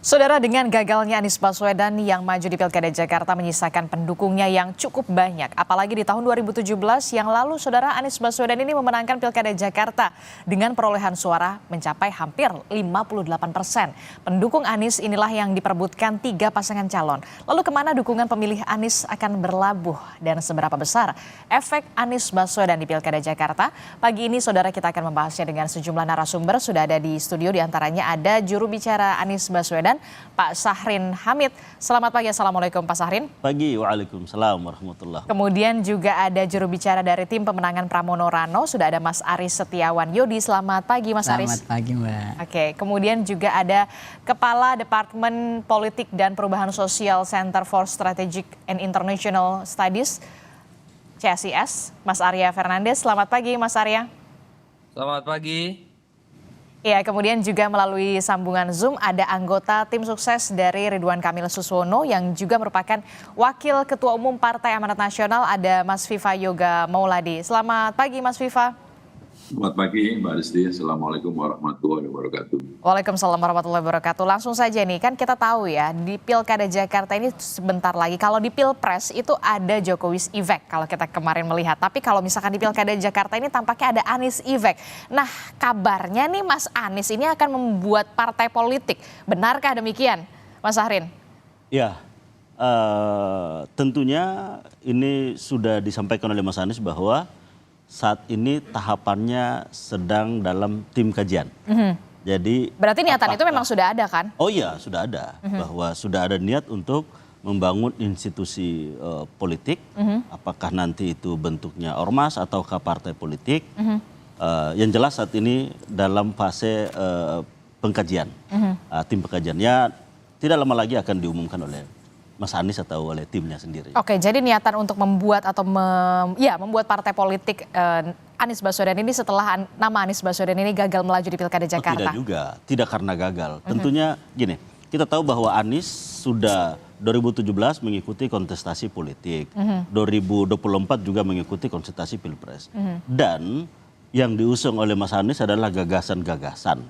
Saudara, dengan gagalnya Anies Baswedan yang maju di Pilkada Jakarta menyisakan pendukungnya yang cukup banyak. Apalagi di tahun 2017 yang lalu, Saudara, Anies Baswedan ini memenangkan Pilkada Jakarta dengan perolehan suara mencapai hampir 58%. Pendukung Anies inilah yang diperebutkan 3 pasangan calon. Lalu kemana dukungan pemilih Anies akan berlabuh dan seberapa besar efek Anies Baswedan di Pilkada Jakarta? Pagi ini, Saudara, kita akan membahasnya dengan sejumlah narasumber. Sudah ada di studio, diantaranya ada juru bicara Anies Baswedan, Pak Syahrin Hamid. Selamat pagi, Assalamualaikum Pak Syahrin. Pagi, waalaikumsalam warahmatullahi. Kemudian juga ada juru bicara dari tim pemenangan Pramono Rano, sudah ada Mas Aris Setiawan Yodi. Selamat pagi Mas Aris. Selamat pagi Mbak. Oke, kemudian juga ada Kepala Departemen Politik dan Perubahan Sosial Center for Strategic and International Studies, CSIS, Mas Arya Fernandes. Selamat pagi Mas Arya. Selamat pagi. Ya, kemudian juga melalui sambungan Zoom ada anggota tim sukses dari Ridwan Kamil Suswono yang juga merupakan Wakil Ketua Umum Partai Amanat Nasional, ada Mas Viva Yoga Mauladi. Selamat pagi Mas Viva. Selamat pagi Mbak Rizdy, Assalamualaikum warahmatullahi wabarakatuh. Waalaikumsalam warahmatullahi wabarakatuh. Langsung saja nih, kan kita tahu ya di Pilkada Jakarta ini sebentar lagi. Kalau di Pilpres itu ada Jokowi's Effect kalau kita kemarin melihat. Tapi kalau misalkan di Pilkada Jakarta ini tampaknya ada Anies Effect. Nah, kabarnya nih Mas Anies ini akan membuat partai politik. Benarkah demikian Mas Syahrin? Ya, tentunya ini sudah disampaikan oleh Mas Anies bahwa saat ini tahapannya sedang dalam tim kajian. Jadi berarti niatan itu memang sudah ada kan? Oh iya, sudah ada. Bahwa sudah ada niat untuk membangun institusi politik. Apakah nanti itu bentuknya ormas ataukah partai politik. Yang jelas saat ini dalam fase pengkajian. Tim pengkajiannya tidak lama lagi akan diumumkan oleh Mas Anies atau oleh timnya sendiri. Oke, jadi niatan untuk membuat atau membuat partai politik Anies Baswedan ini setelah nama Anies Baswedan ini gagal melaju di Pilkada Jakarta. Tidak juga, tidak karena gagal. Tentunya gini, kita tahu bahwa Anies sudah 2017 mengikuti kontestasi politik, 2024 juga mengikuti kontestasi Pilpres. Dan yang diusung oleh Mas Anies adalah gagasan-gagasan,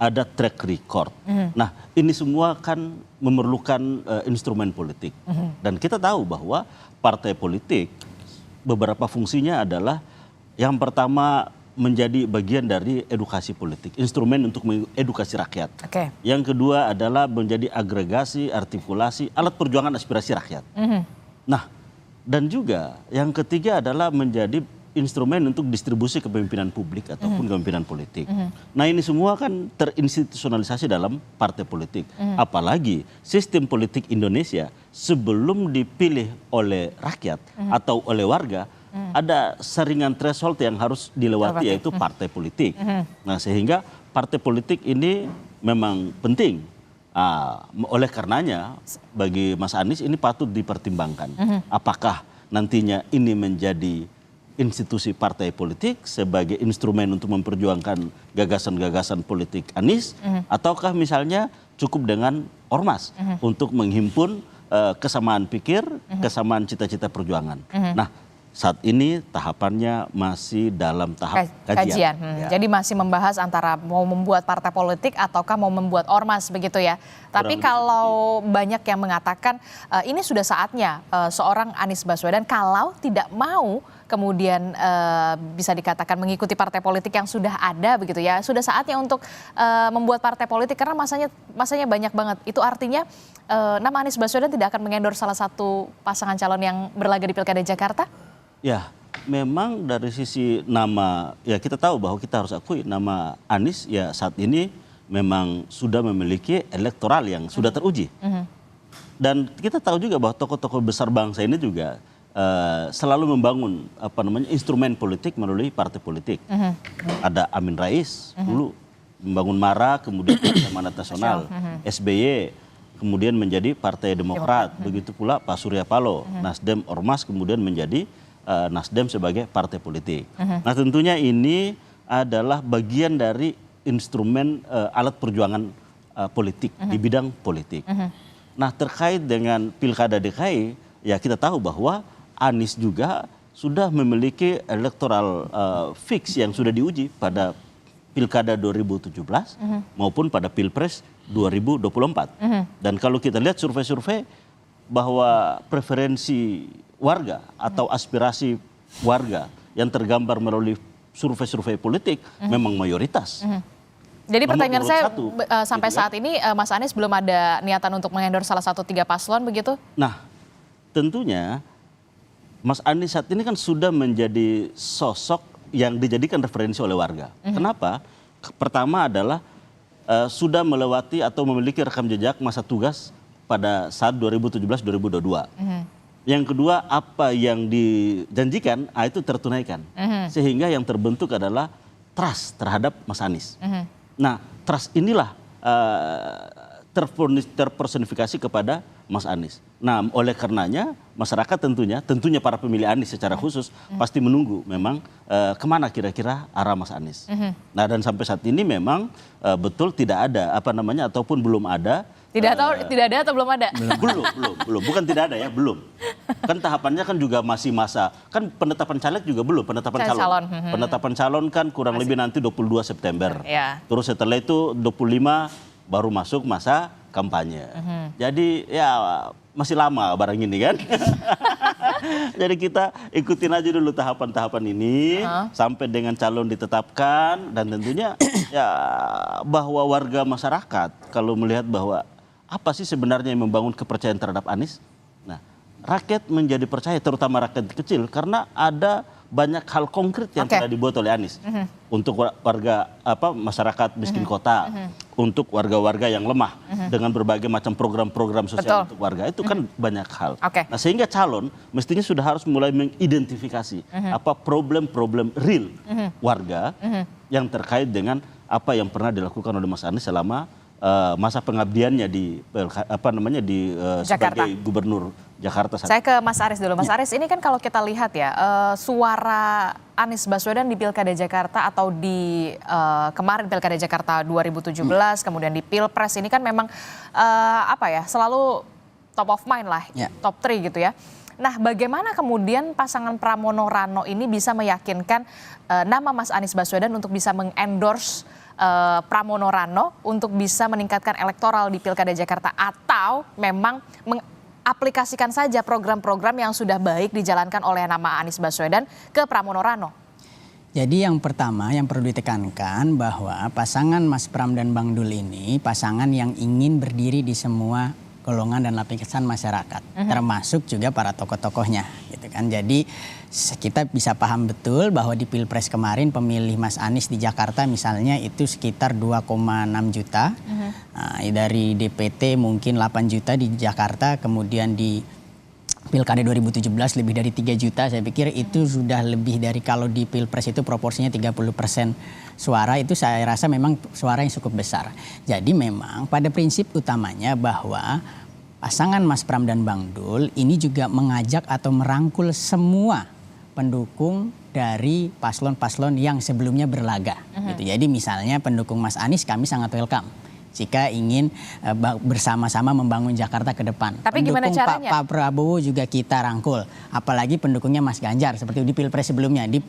ada track record. Nah, ini semua kan memerlukan instrumen politik. Dan kita tahu bahwa partai politik beberapa fungsinya adalah yang pertama menjadi bagian dari edukasi politik, instrumen untuk mengedukasi rakyat. Yang kedua adalah menjadi agregasi, artikulasi, alat perjuangan aspirasi rakyat. Nah, dan juga yang ketiga adalah menjadi instrumen untuk distribusi kepemimpinan publik ataupun kepemimpinan politik. Nah, ini semua kan terinstitusionalisasi dalam partai politik. Apalagi sistem politik Indonesia sebelum dipilih oleh rakyat atau oleh warga, ada saringan threshold yang harus dilewati, yaitu partai politik. Nah, sehingga partai politik ini memang penting. Oleh karenanya bagi Mas Anies ini patut dipertimbangkan. Apakah nantinya ini menjadi institusi partai politik sebagai instrumen untuk memperjuangkan gagasan-gagasan politik Anies, ataukah misalnya cukup dengan ormas untuk menghimpun kesamaan pikir, kesamaan cita-cita perjuangan. Nah, saat ini tahapannya masih dalam tahap kajian. Jadi masih membahas antara mau membuat partai politik ataukah mau membuat ormas begitu ya. Tapi kalau banyak yang mengatakan ini sudah saatnya seorang Anies Baswedan kalau tidak mau kemudian bisa dikatakan mengikuti partai politik yang sudah ada begitu ya. Sudah saatnya untuk membuat partai politik karena masanya banyak banget. Itu artinya nama Anies Baswedan tidak akan mengendorse salah satu pasangan calon yang berlaga di Pilkada Jakarta? Ya, memang dari sisi nama, ya kita tahu bahwa kita harus akui nama Anies ya saat ini memang sudah memiliki elektoral yang sudah teruji. Dan kita tahu juga bahwa tokoh-tokoh besar bangsa ini juga selalu membangun instrumen politik melalui partai politik. Ada Amin Rais dulu membangun MARA, kemudian Partai Amanat Nasional, SBY kemudian menjadi Partai Demokrat, begitu pula Pak Surya Paloh, Nasdem Ormas kemudian menjadi Nasdem sebagai partai politik. Nah, tentunya ini adalah bagian dari instrumen alat perjuangan politik di bidang politik. Nah, terkait dengan Pilkada DKI, ya kita tahu bahwa Anies juga sudah memiliki elektoral fix yang sudah diuji pada Pilkada 2017 maupun pada Pilpres 2024. Dan kalau kita lihat survei-survei bahwa preferensi warga atau aspirasi warga yang tergambar melalui survei-survei politik memang mayoritas. Jadi pertanyaan urut saya satu, sampai gitu kan. saat ini Mas Anies belum ada niatan untuk mengendorse salah satu 3 paslon begitu? Nah, tentunya Mas Anies saat ini kan sudah menjadi sosok yang dijadikan referensi oleh warga. Kenapa? Pertama adalah sudah melewati atau memiliki rekam jejak masa tugas pada saat 2017-2022. Yang kedua, apa yang dijanjikan itu tertunaikan. Sehingga yang terbentuk adalah trust terhadap Mas Anies. Nah, trust inilah terpersonifikasi kepada Mas Anies. Nah, oleh karenanya masyarakat tentunya para pemilih Anies secara khusus pasti menunggu memang kemana kira-kira arah Mas Anies. Nah, dan sampai saat ini memang betul tidak ada ataupun belum ada. Tidak ada atau belum ada? Belum. Bukan tidak ada ya, belum. Kan tahapannya kan juga masih masa, kan penetapan caleg juga belum, penetapan calon. Penetapan calon kan kurang lebih nanti 22 September. Ya. Terus setelah itu 25 baru masuk masa kampanye. Jadi ya masih lama barang ini kan. Jadi kita ikutin aja dulu tahapan-tahapan ini sampai dengan calon ditetapkan, dan tentunya ya bahwa warga masyarakat kalau melihat bahwa apa sih sebenarnya yang membangun kepercayaan terhadap Anies? Nah, rakyat menjadi percaya, terutama rakyat kecil, karena ada banyak hal konkret yang telah dibuat oleh Anies untuk warga masyarakat miskin kota, untuk warga-warga yang lemah dengan berbagai macam program-program sosial untuk warga, itu kan banyak hal. Nah, sehingga calon mestinya sudah harus mulai mengidentifikasi apa problem-problem real warga yang terkait dengan apa yang pernah dilakukan oleh Mas Anies selama masa pengabdiannya sebagai gubernur Jakarta. Saya ke Mas Aris dulu. Mas Aris, ini kan kalau kita lihat ya, suara Anies Baswedan di Pilkada Jakarta atau di kemarin Pilkada Jakarta 2017, kemudian di Pilpres ini kan memang selalu top of mind lah, top 3 gitu ya. Nah, bagaimana kemudian pasangan Pramono Rano ini bisa meyakinkan nama Mas Anies Baswedan untuk bisa mengendorse Pramono Rano untuk bisa meningkatkan elektoral di Pilkada Jakarta, atau memang mengaplikasikan saja program-program yang sudah baik dijalankan oleh nama Anies Baswedan ke Pramono Rano? Jadi yang pertama yang perlu ditekankan bahwa pasangan Mas Pram dan Bang Dul ini pasangan yang ingin berdiri di semua golongan dan lapisan masyarakat, termasuk juga para tokoh-tokohnya, gitu kan. Jadi kita bisa paham betul bahwa di Pilpres kemarin pemilih Mas Anies di Jakarta misalnya itu sekitar 2,6 juta, dari DPT mungkin 8 juta di Jakarta, kemudian di Pilkada 2017 lebih dari 3 juta, saya pikir itu sudah lebih dari, kalau di Pilpres itu proporsinya 30% suara, itu saya rasa memang suara yang cukup besar. Jadi memang pada prinsip utamanya bahwa pasangan Mas Pram dan Bang Dul ini juga mengajak atau merangkul semua pendukung dari paslon-paslon yang sebelumnya berlaga. Gitu. Jadi misalnya pendukung Mas Anies kami sangat welcome jika ingin bersama-sama membangun Jakarta ke depan. Tapi gimana caranya? Pak Prabowo juga kita rangkul, apalagi pendukungnya Mas Ganjar seperti di Pilpres sebelumnya. Di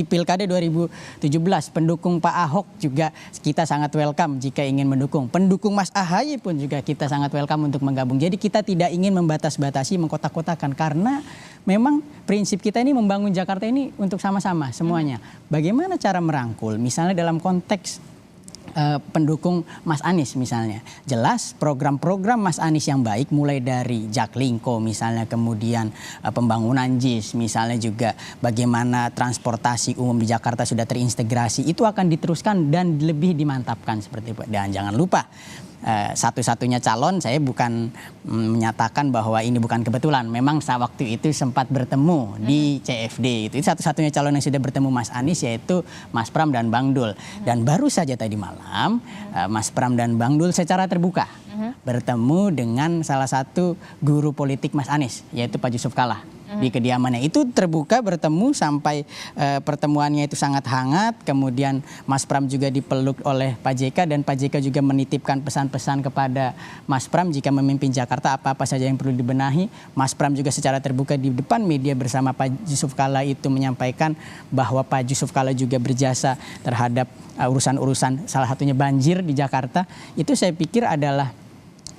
Pilkada 2017 pendukung Pak Ahok juga kita sangat welcome jika ingin mendukung. Pendukung Mas AHY pun juga kita sangat welcome untuk menggabung. Jadi kita tidak ingin membatas-batasi, mengkotak-kotakan, karena memang prinsip kita ini membangun Jakarta ini untuk sama-sama semuanya. Bagaimana cara merangkul? Misalnya dalam konteks pendukung Mas Anies misalnya, jelas program-program Mas Anies yang baik, mulai dari Jaklingko misalnya, kemudian pembangunan JIS misalnya, juga bagaimana transportasi umum di Jakarta sudah terintegrasi, itu akan diteruskan dan lebih dimantapkan seperti itu. Dan jangan lupa satu-satunya calon, saya bukan menyatakan bahwa ini bukan kebetulan, memang waktu itu sempat bertemu di CFD, itu satu-satunya calon yang sudah bertemu Mas Anies yaitu Mas Pram dan Bang Dul. Dan baru saja tadi malam Mas Pram dan Bang Dul secara terbuka bertemu dengan salah satu guru politik Mas Anies yaitu Pak Yusuf Kalla. di kediamannya. Itu terbuka bertemu sampai pertemuannya itu sangat hangat. Kemudian Mas Pram juga dipeluk oleh Pak JK dan Pak JK juga menitipkan pesan-pesan kepada Mas Pram jika memimpin Jakarta apa-apa saja yang perlu dibenahi. Mas Pram juga secara terbuka di depan media bersama Pak Yusuf Kalla itu menyampaikan bahwa Pak Yusuf Kalla juga berjasa terhadap urusan-urusan salah satunya banjir di Jakarta. Itu saya pikir adalah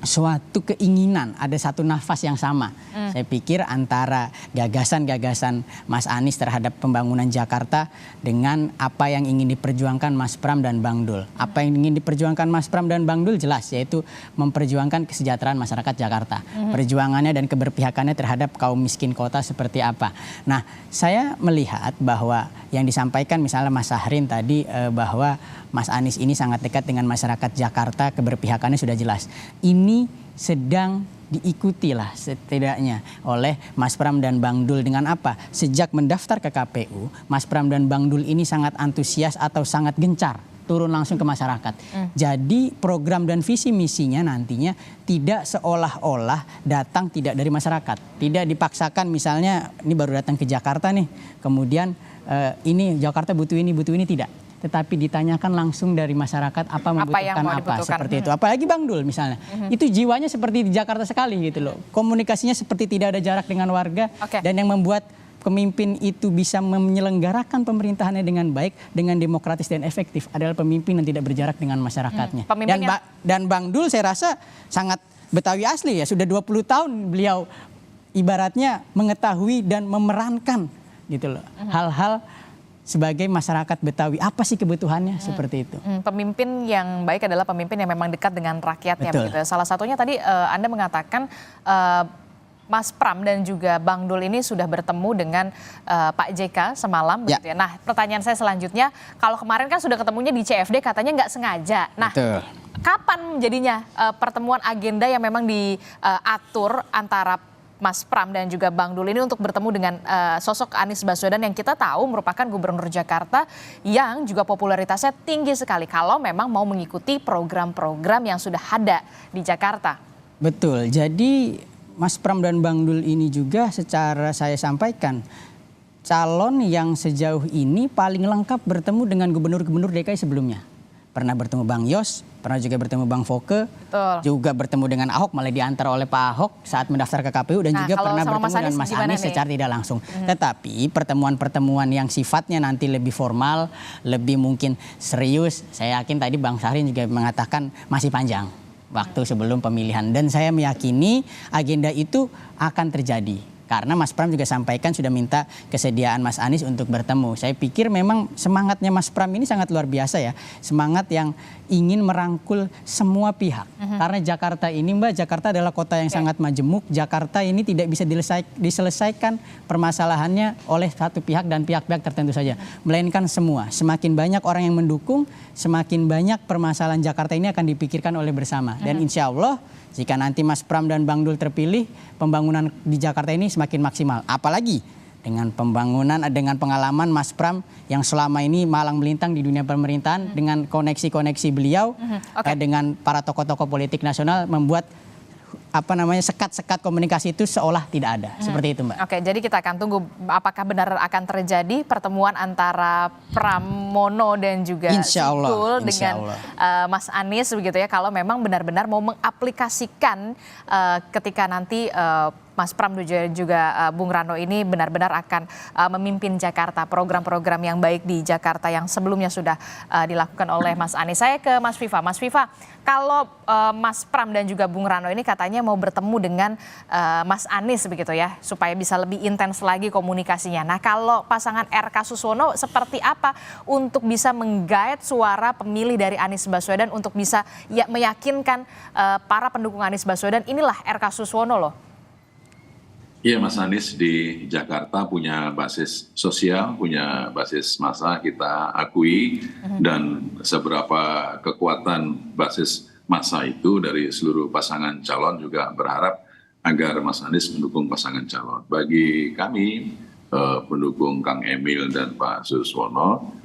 suatu keinginan, ada satu nafas yang sama. Saya pikir antara gagasan-gagasan Mas Anies terhadap pembangunan Jakarta dengan apa yang ingin diperjuangkan Mas Pram dan Bang Dul. Apa yang ingin diperjuangkan Mas Pram dan Bang Dul jelas, yaitu memperjuangkan kesejahteraan masyarakat Jakarta. Perjuangannya dan keberpihakannya terhadap kaum miskin kota seperti apa. Nah, saya melihat bahwa yang disampaikan misalnya Mas Sahrin tadi bahwa Mas Anies ini sangat dekat dengan masyarakat Jakarta, keberpihakannya sudah jelas. Ini sedang diikuti lah setidaknya oleh Mas Pram dan Bang Dul dengan apa? Sejak mendaftar ke KPU, Mas Pram dan Bang Dul ini sangat antusias atau sangat gencar turun langsung ke masyarakat. Jadi program dan visi misinya nantinya tidak seolah-olah datang tidak dari masyarakat. Tidak dipaksakan misalnya ini baru datang ke Jakarta nih, kemudian ini Jakarta butuh ini, tidak. Tetapi ditanyakan langsung dari masyarakat apa membutuhkan apa seperti itu. Apalagi Bang Dul misalnya, itu jiwanya seperti di Jakarta sekali gitu loh. Komunikasinya seperti tidak ada jarak dengan warga dan yang membuat pemimpin itu bisa menyelenggarakan pemerintahannya dengan baik, dengan demokratis dan efektif adalah pemimpin yang tidak berjarak dengan masyarakatnya. Dan Bang Dul saya rasa sangat Betawi asli ya, sudah 20 tahun beliau ibaratnya mengetahui dan memerankan gitu loh hal-hal sebagai masyarakat Betawi, apa sih kebutuhannya seperti itu. Pemimpin yang baik adalah pemimpin yang memang dekat dengan rakyatnya. Begitu. Salah satunya tadi Anda mengatakan Mas Pram dan juga Bang Dul ini sudah bertemu dengan Pak JK semalam. Begitu ya. Nah, pertanyaan saya selanjutnya, kalau kemarin kan sudah ketemunya di CFD katanya nggak sengaja. Nah, kapan jadinya pertemuan agenda yang memang diatur antara Mas Pram dan juga Bang Dul ini untuk bertemu dengan sosok Anies Baswedan yang kita tahu merupakan gubernur Jakarta yang juga popularitasnya tinggi sekali kalau memang mau mengikuti program-program yang sudah ada di Jakarta. Betul, jadi Mas Pram dan Bang Dul ini juga secara saya sampaikan calon yang sejauh ini paling lengkap bertemu dengan gubernur-gubernur DKI sebelumnya. Pernah bertemu Bang Yos, pernah juga bertemu Bang Foke, juga bertemu dengan Ahok, malah diantar oleh Pak Ahok saat mendaftar ke KPU dan juga pernah bertemu dengan Mas Anies secara tidak langsung. Tetapi pertemuan-pertemuan yang sifatnya nanti lebih formal, lebih mungkin serius, saya yakin tadi Bang Sahrin juga mengatakan masih panjang waktu sebelum pemilihan. Dan saya meyakini agenda itu akan terjadi. Karena Mas Pram juga sampaikan sudah minta kesediaan Mas Anies untuk bertemu. Saya pikir memang semangatnya Mas Pram ini sangat luar biasa ya. Semangat yang ingin merangkul semua pihak. Karena Jakarta ini Jakarta adalah kota yang sangat majemuk. Jakarta ini tidak bisa diselesaikan permasalahannya oleh satu pihak dan pihak-pihak tertentu saja. Melainkan semua. Semakin banyak orang yang mendukung, semakin banyak permasalahan Jakarta ini akan dipikirkan oleh bersama. Dan insya Allah jika nanti Mas Pram dan Bang Dul terpilih, pembangunan di Jakarta ini semakin maksimal. Apalagi dengan pembangunan, dengan pengalaman Mas Pram yang selama ini malang melintang di dunia pemerintahan, dengan koneksi-koneksi beliau, dengan para tokoh-tokoh politik nasional membuat sekat-sekat komunikasi itu seolah tidak ada. Seperti itu, Mbak. Oke, jadi kita akan tunggu apakah benar akan terjadi pertemuan antara Pramono dan juga Dul dengan Mas Anies begitu ya, kalau memang benar-benar mau mengaplikasikan ketika nanti Mas Pram dan juga Bung Rano ini benar-benar akan memimpin Jakarta, program-program yang baik di Jakarta yang sebelumnya sudah dilakukan oleh Mas Anies. Saya ke Mas Viva. Mas Viva, kalau Mas Pram dan juga Bung Rano ini katanya mau bertemu dengan Mas Anies begitu ya, supaya bisa lebih intens lagi komunikasinya. Nah, kalau pasangan RK Suswono seperti apa untuk bisa menggait suara pemilih dari Anies Baswedan untuk bisa meyakinkan para pendukung Anies Baswedan inilah RK Suswono loh? Iya, Mas Anies di Jakarta punya basis sosial, punya basis massa, kita akui, dan seberapa kekuatan basis massa itu dari seluruh pasangan calon juga berharap agar Mas Anies mendukung pasangan calon. Bagi kami, pendukung Kang Emil dan Pak Suswono,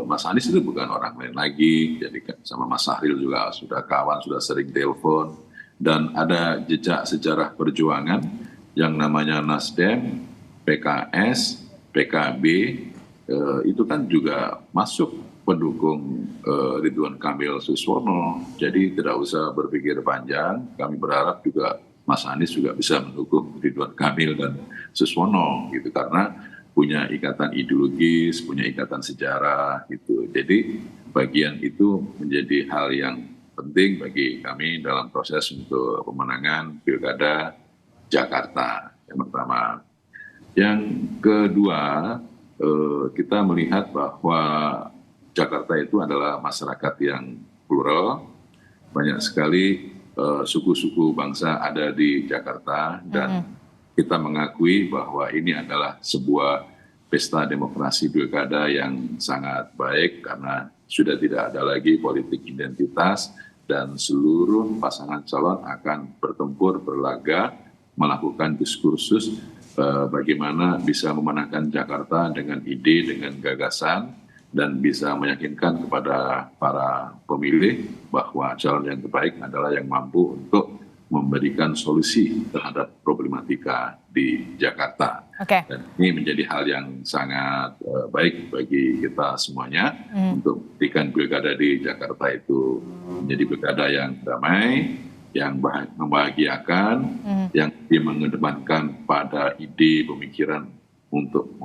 Mas Anies itu bukan orang lain lagi, jadi sama Mas Sahril juga sudah kawan, sudah sering telepon, dan ada jejak sejarah perjuangan yang namanya Nasdem, PKS, PKB, itu kan juga masuk pendukung Ridwan Kamil Suswono. Jadi tidak usah berpikir panjang, kami berharap juga Mas Anies juga bisa mendukung Ridwan Kamil dan Suswono gitu, karena punya ikatan ideologis, punya ikatan sejarah gitu. Jadi bagian itu menjadi hal yang penting bagi kami dalam proses untuk pemenangan Pilkada Jakarta yang pertama. Yang kedua, kita melihat bahwa Jakarta itu adalah masyarakat yang plural, banyak sekali suku-suku bangsa ada di Jakarta, dan kita mengakui bahwa ini adalah sebuah pesta demokrasi pilkada yang sangat baik karena sudah tidak ada lagi politik identitas dan seluruh pasangan calon akan bertempur, berlaga, melakukan diskursus bagaimana bisa memenangkan Jakarta dengan ide, dengan gagasan, dan bisa meyakinkan kepada para pemilih bahwa calon yang terbaik adalah yang mampu untuk memberikan solusi terhadap problematika di Jakarta. Dan ini menjadi hal yang sangat baik bagi kita semuanya untuk memberikan pilkada di Jakarta itu menjadi pilkada yang damai, yang membahagiakan, yang mengedepankan pada ide pemikiran untuk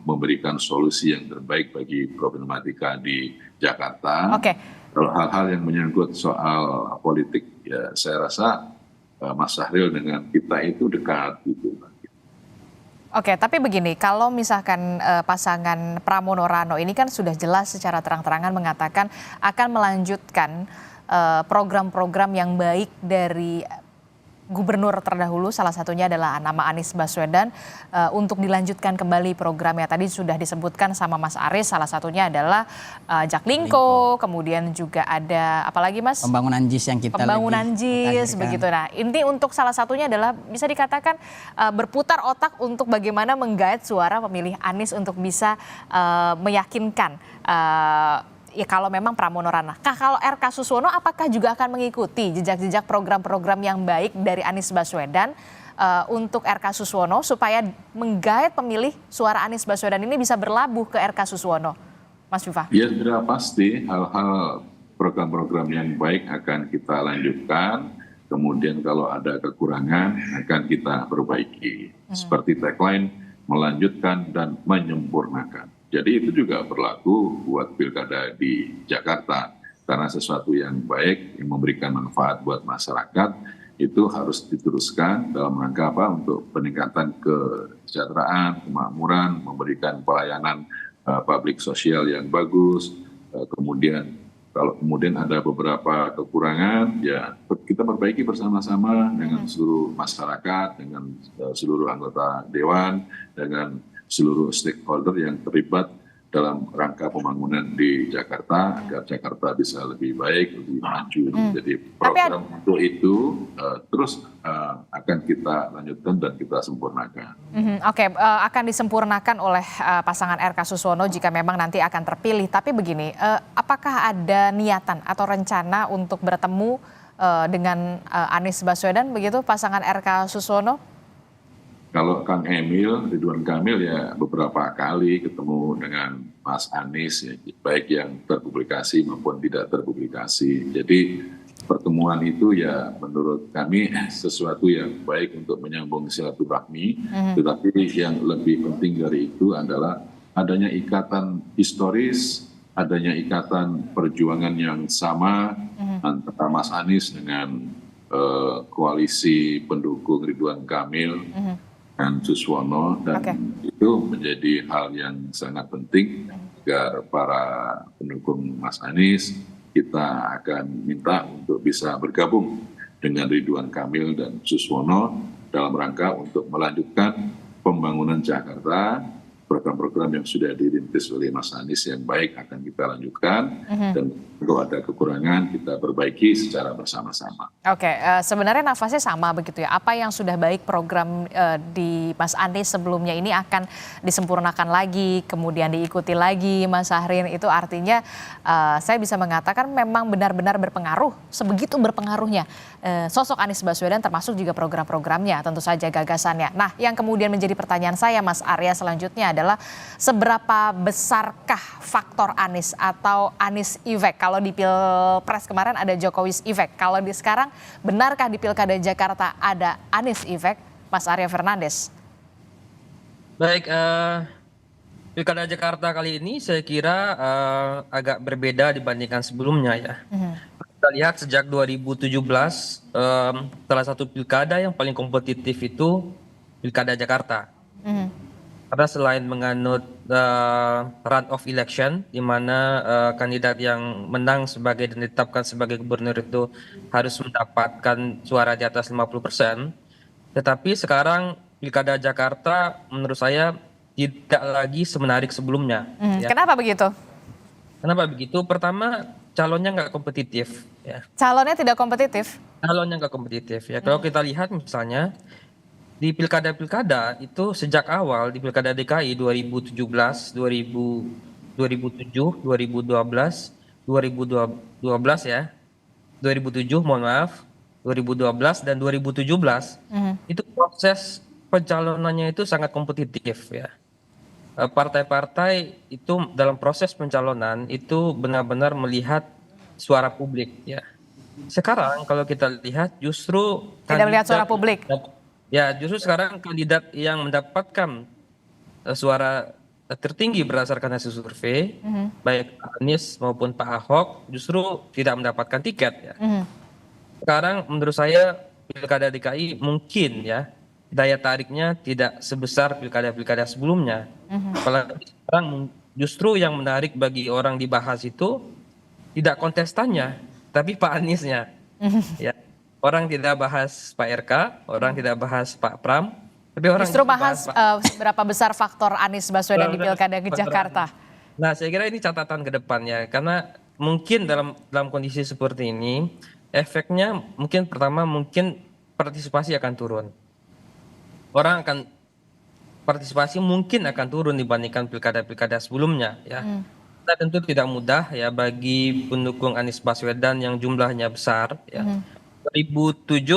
memberikan solusi yang terbaik bagi problematika di Jakarta. Kalau hal-hal yang menyangkut soal politik, ya saya rasa Mas Syahril dengan kita itu dekat gitu. Tapi begini, kalau misalkan pasangan Pramono Rano ini kan sudah jelas secara terang-terangan mengatakan akan melanjutkan program-program yang baik dari gubernur terdahulu, salah satunya adalah nama Anies Baswedan, untuk dilanjutkan kembali programnya. Tadi sudah disebutkan sama Mas Aris, salah satunya adalah Jaklingko, kemudian juga ada apalagi Mas? Pembangunan JIS yang kita Pembangunan JIS begitu. Nah, inti untuk salah satunya adalah bisa dikatakan berputar otak untuk bagaimana menggait suara pemilih Anies untuk bisa meyakinkan ya kalau memang Pramono Rano. Kalau RK Suswono apakah juga akan mengikuti jejak-jejak program-program yang baik dari Anies Baswedan untuk RK Suswono supaya menggait pemilih suara Anies Baswedan ini bisa berlabuh ke RK Suswono, Mas Viva? Ya sudah pasti hal-hal program-program yang baik akan kita lanjutkan, kemudian kalau ada kekurangan akan kita perbaiki. Seperti tagline, melanjutkan dan menyempurnakan. Jadi itu juga berlaku buat pilkada di Jakarta, karena sesuatu yang baik yang memberikan manfaat buat masyarakat itu harus diteruskan dalam rangka apa? Untuk peningkatan kesejahteraan, kemakmuran, memberikan pelayanan publik sosial yang bagus. Kemudian kalau kemudian ada beberapa kekurangan, ya kita perbaiki bersama-sama dengan seluruh masyarakat, dengan seluruh anggota dewan, dengan seluruh stakeholder yang terlibat dalam rangka pembangunan di Jakarta agar Jakarta bisa lebih baik, lebih maju. Jadi program untuk itu terus akan kita lanjutkan dan kita sempurnakan. Akan disempurnakan oleh pasangan RK Suswono jika memang nanti akan terpilih. Tapi begini, apakah ada niatan atau rencana untuk bertemu dengan Anies Baswedan begitu pasangan RK Suswono? Kalau Kang Emil, Ridwan Kamil ya beberapa kali ketemu dengan Mas Anies, ya, baik yang terpublikasi maupun tidak terpublikasi. Jadi pertemuan itu ya menurut kami sesuatu yang baik untuk menyambung silaturahmi, tetapi yang lebih penting dari itu adalah adanya ikatan historis, adanya ikatan perjuangan yang sama antara Mas Anies dengan koalisi pendukung Ridwan Kamil dan Suswono, dan itu menjadi hal yang sangat penting agar para pendukung Mas Anies kita akan minta untuk bisa bergabung dengan Ridwan Kamil dan Suswono dalam rangka untuk melanjutkan pembangunan Jakarta program-program yang sudah dirintis oleh Mas Anies yang baik akan kita lanjutkan, dan kalau ada kekurangan kita perbaiki secara bersama-sama. Oke, sebenarnya nafasnya sama begitu ya. Apa yang sudah baik program di Mas Anies sebelumnya ini akan disempurnakan lagi, kemudian diikuti lagi, Mas Syahrin. Itu artinya saya bisa mengatakan memang benar-benar berpengaruh, sebegitu berpengaruhnya sosok Anies Baswedan, termasuk juga program-programnya, tentu saja gagasannya. Nah, yang kemudian menjadi pertanyaan saya, Mas Arya, selanjutnya adalah seberapa besarkah faktor Anies atau Anies effect? Kalau di Pilpres kemarin ada Jokowi's effect. Kalau di sekarang, benarkah di Pilkada Jakarta ada Anies effect, Mas Arya Fernandes? Baik, Pilkada Jakarta kali ini saya kira agak berbeda dibandingkan sebelumnya ya. Kita lihat sejak 2017, salah satu pilkada yang paling kompetitif itu Pilkada Jakarta. Karena selain menganut run-off election, di mana kandidat yang menang sebagai dan ditetapkan sebagai gubernur itu harus mendapatkan suara di atas 50%, tetapi sekarang Pilkada Jakarta menurut saya tidak lagi semenarik sebelumnya. Ya. Kenapa begitu? Kenapa begitu? Pertama, calonnya nggak kompetitif. Ya. Calonnya tidak kompetitif? Calonnya nggak kompetitif. Ya. Kalau kita lihat misalnya, di pilkada-pilkada itu sejak awal di Pilkada DKI 2017, 2007, 2012, 2012 ya, 2007 mohon maaf, 2012 dan 2017 itu proses pencalonannya itu sangat kompetitif ya. Partai-partai itu dalam proses pencalonan itu benar-benar melihat suara publik ya. Sekarang kalau kita lihat justru Tidak melihat suara publik. Ya, justru sekarang kandidat yang mendapatkan suara tertinggi berdasarkan hasil survei, baik Anies maupun Pak Ahok, justru tidak mendapatkan tiket. Ya. Sekarang menurut saya Pilkada DKI mungkin ya daya tariknya tidak sebesar pilkada-pilkada sebelumnya. Apalagi sekarang justru yang menarik bagi orang dibahas itu tidak kontestannya, tapi Pak Aniesnya. Ya. Orang tidak bahas Pak RK, orang tidak bahas Pak Pram, tapi orang justru bahas seberapa besar faktor Anies Baswedan di Pilkada ke Jakarta. Nah, saya kira ini catatan ke depannya, karena mungkin dalam kondisi seperti ini, efeknya mungkin pertama mungkin partisipasi akan turun. Orang akan partisipasi mungkin akan turun dibandingkan pilkada-pilkada sebelumnya, ya. Nah, tentu tidak mudah ya bagi pendukung Anies Baswedan yang jumlahnya besar, ya. 2017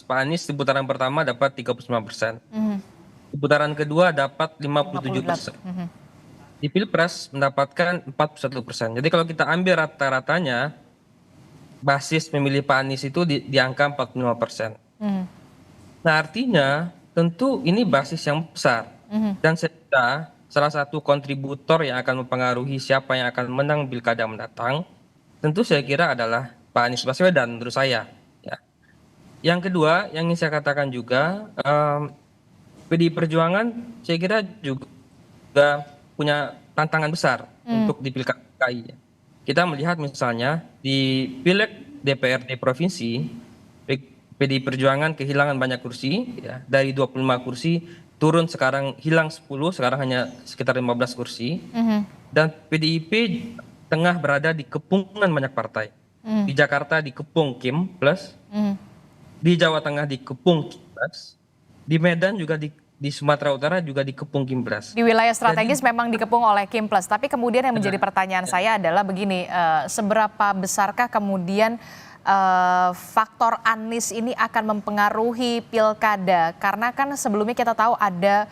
Pak Anies di putaran pertama dapat 39%. Di putaran kedua dapat 57%. Di Pilpres mendapatkan 41%. Jadi kalau kita ambil rata-ratanya, basis pemilih Pak Anies itu di angka 45%. Nah, artinya tentu ini basis yang besar. Dan saya kira salah satu kontributor yang akan mempengaruhi siapa yang akan menang Pilkada mendatang, tentu saya kira adalah Pak Anies Baswedan menurut saya. Ya. Yang kedua, yang ingin saya katakan juga, PDI Perjuangan saya kira juga punya tantangan besar untuk di Pilkada DKI. Kita melihat misalnya di Pileg DPRD Provinsi, PDI Perjuangan kehilangan banyak kursi, ya, dari 25 kursi turun sekarang hilang 10, sekarang hanya sekitar 15 kursi. Dan PDIP tengah berada di kepungan banyak partai. Di Jakarta dikepung Kim Plus, di Jawa Tengah dikepung Kim Plus, di Medan juga di Sumatera Utara juga dikepung Kim Plus. Di wilayah strategis memang dikepung oleh Kim Plus. Tapi kemudian yang menjadi pertanyaan saya adalah begini, seberapa besarkah kemudian faktor Anies ini akan mempengaruhi pilkada? Karena kan sebelumnya kita tahu ada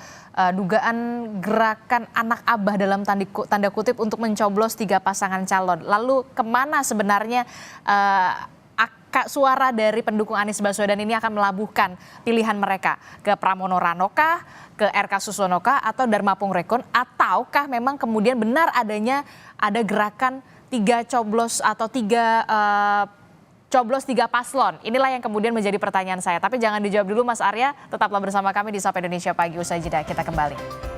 dugaan gerakan anak abah dalam tanda kutip untuk mencoblos 3 pasangan calon. Lalu kemana sebenarnya suara dari pendukung Anies Baswedan ini akan melabuhkan pilihan mereka? Ke Pramono Ranokah, ke RK Suswonokah, atau Dharma Pungrekon? Ataukah memang kemudian benar ada gerakan 3 coblos atau 3 coblos 3 paslon? Inilah yang kemudian menjadi pertanyaan saya. Tapi jangan dijawab dulu Mas Arya, tetaplah bersama kami di Sapa Indonesia Pagi. Usai jeda kita kembali.